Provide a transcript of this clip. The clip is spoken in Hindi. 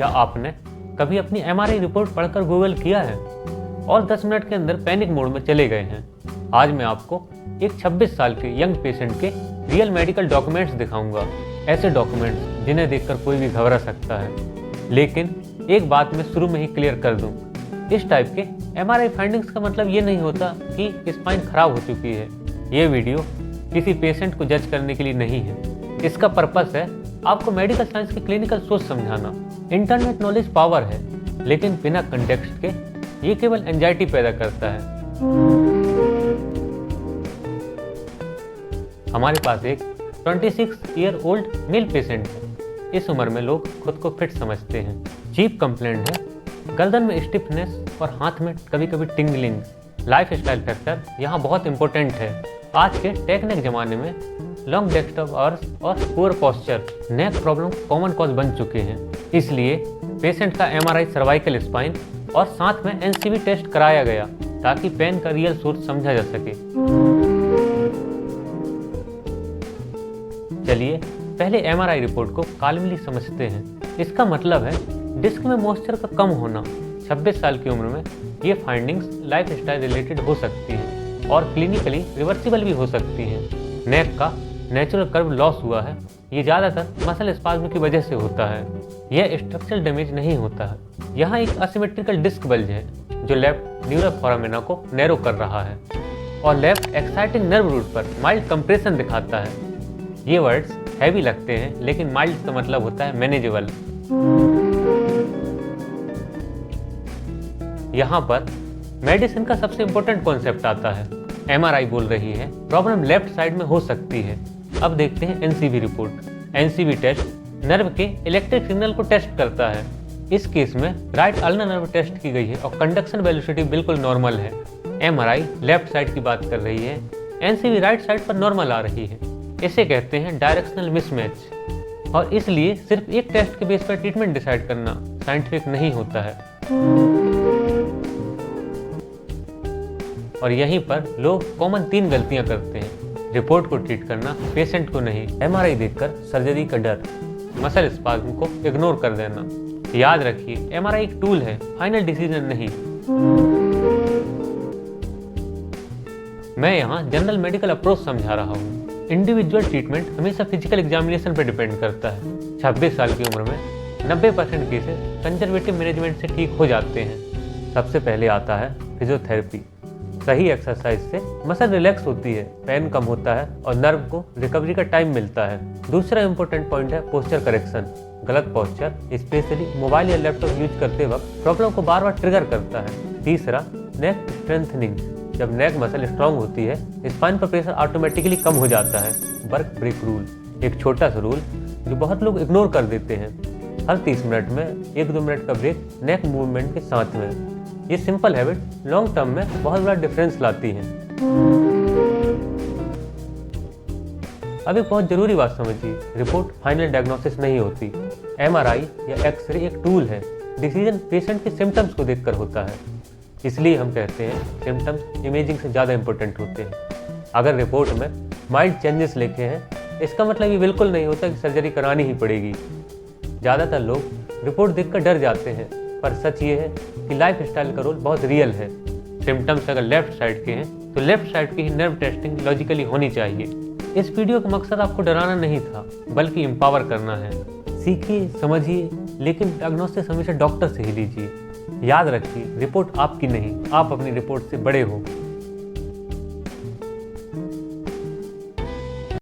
क्या आपने कभी अपनी एमआरआई रिपोर्ट पढ़कर गूगल किया है और 10 मिनट के अंदर पैनिक मोड में चले गए हैं? आज मैं आपको एक 26 साल के यंग पेशेंट के रियल मेडिकल डॉक्यूमेंट्स दिखाऊंगा। ऐसे डॉक्यूमेंट्स जिन्हें देखकर कोई भी घबरा सकता है। लेकिन एक बात मैं शुरू में ही क्लियर कर दूं, इस टाइप के एमआरआई फाइंडिंग्स का मतलब ये नहीं होता कि स्पाइन खराब हो चुकी है। ये वीडियो किसी पेशेंट को जज करने के लिए नहीं है। इसका पर्पस है आपको मेडिकल साइंस की क्लिनिकल सोच समझाना। इंटरनेट नॉलेज पावर है, लेकिन बिना कंटेक्स्ट के ये केवल एंजाइटी पैदा करता है। हमारे पास एक 26 ईयर ओल्ड मेल पेशेंट है। इस उम्र में लोग खुद को फिट समझते हैं। चीफ कंप्लेंट है गर्दन में स्टिफनेस और हाथ में कभी कभी टिंगलिंग। लाइफ स्टाइल फैक्टर यहाँ बहुत इंपॉर्टेंट है। आज के टेक्निक जमाने में लॉन्ग डेस्कटॉप आवर्स और पुअर पोस्चर नेक प्रॉब्लम कॉमन कॉज बन चुके हैं। इसलिए पेशेंट का एमआरआई सर्वाइकल स्पाइन और साथ में एनसीवी टेस्ट कराया गया ताकि पेन का रियल सोर्स समझा जा सके। चलिए पहले एमआरआई रिपोर्ट को काल्मली समझते हैं। इसका मतलब है डिस्क में मॉइस्चर का कम होना। 26 साल की उम्र में ये फाइंडिंग्स लाइफ स्टाइल रिलेटेड हो सकती हैं और क्लिनिकली रिवर्सिबल भी हो सकती हैं। नेक का नेचुरल कर्व लॉस हुआ है। ये ज़्यादातर मसल स्पाज्म की वजह से होता है। यह स्ट्रक्चरल डैमेज नहीं होता है। यहाँ एक असिमेट्रिकल डिस्क बल्ज है जो लेफ्ट न्यूरल फोरामेना को नैरो कर रहा है और लेफ्ट एक्साइटिंग नर्व रूट पर माइल्ड कंप्रेशन दिखाता है। ये वर्ड्स हैवी लगते हैं, लेकिन माइल्ड का मतलब होता है मैनेजेबल। यहाँ पर मेडिसिन का सबसे इंपॉर्टेंट कॉन्सेप्ट आता है। एमआरआई बोल रही है प्रॉब्लम लेफ्ट साइड में हो सकती है। अब देखते हैं NCV report. NCV test nerve के इलेक्ट्रिक सिग्नल को टेस्ट करता है। इस केस में राइट अल्नर नर्व टेस्ट की गई है और कंडक्शन वेलोसिटी बिल्कुल नॉर्मल है। एमआरआई लेफ्ट साइड की बात कर रही है, एनसीवी राइट साइड पर नॉर्मल आ रही है। इसे कहते हैं डायरेक्शनल मिसमैच और इसलिए सिर्फ एक टेस्ट के बेस पर ट्रीटमेंट डिसाइड करना साइंटिफिक नहीं होता है। और यहीं पर लोग कॉमन 3 गलतियां करते हैं। रिपोर्ट को ट्रीट करना, पेशेंट को नहीं। एमआरआई देखकर सर्जरी का डर, मसल स्पाज्म को इग्नोर कर देना। याद रखिए एमआरआई एक टूल है, फाइनल डिसीजन नहीं। मैं यहाँ जनरल मेडिकल अप्रोच समझा रहा हूँ। इंडिविजुअल ट्रीटमेंट हमेशा फिजिकल एग्जामिनेशन पर डिपेंड करता है। 26 साल की उम्र में 90% केसेस कंजर्वेटिव मैनेजमेंट से ठीक हो जाते हैं। सबसे पहले आता है फिजियोथेरेपी। सही एक्सरसाइज से मसल रिलैक्स होती है, पेन कम होता है और नर्व को रिकवरी का टाइम मिलता है। दूसरा इंपॉर्टेंट पॉइंट है पोस्चर करेक्शन। गलत पोस्चर स्पेशली मोबाइल या लैपटॉप यूज करते वक्त प्रॉब्लम को बार बार ट्रिगर करता है। तीसरा नेक स्ट्रेंथनिंग। जब नेक मसल स्ट्रांग होती है, स्पाइन पर प्रेशर ऑटोमेटिकली कम हो जाता है। वर्क ब्रेक रूल, एक छोटा सा रूल जो बहुत लोग इग्नोर कर देते हैं। हर 30 मिनट में 1-2 मिनट का ब्रेक नेक मूवमेंट के साथ में। ये सिंपल हैबिट लॉन्ग टर्म में बहुत बड़ा डिफरेंस लाती है। अब एक बहुत जरूरी बात समझिए, रिपोर्ट फाइनल डायग्नोसिस नहीं होती। एमआरआई या एक्सरे एक टूल है। डिसीजन पेशेंट के सिम्टम्स को देखकर होता है। इसलिए हम कहते हैं सिम्टम्स इमेजिंग से ज़्यादा इंपॉर्टेंट होते हैं। अगर रिपोर्ट में माइल्ड चेंजेस लिखे हैं, इसका मतलब ये बिल्कुल नहीं होता कि सर्जरी करानी ही पड़ेगी। ज़्यादातर लोग रिपोर्ट देखकर डर जाते हैं, पर सच ये है कि लाइफ स्टाइल का रोल बहुत रियल है। सिम्टम्स अगर लेफ्ट साइड के हैं तो लेफ्ट साइड की ही नर्व टेस्टिंग लॉजिकली होनी चाहिए। इस वीडियो का मकसद आपको डराना नहीं था, बल्कि एम्पावर करना है। सीखिए, समझिए, लेकिन डायग्नोसिस हमेशा डॉक्टर से ही लीजिए। याद रखिए रिपोर्ट आपकी नहीं, आप अपनी रिपोर्ट से बड़े हो।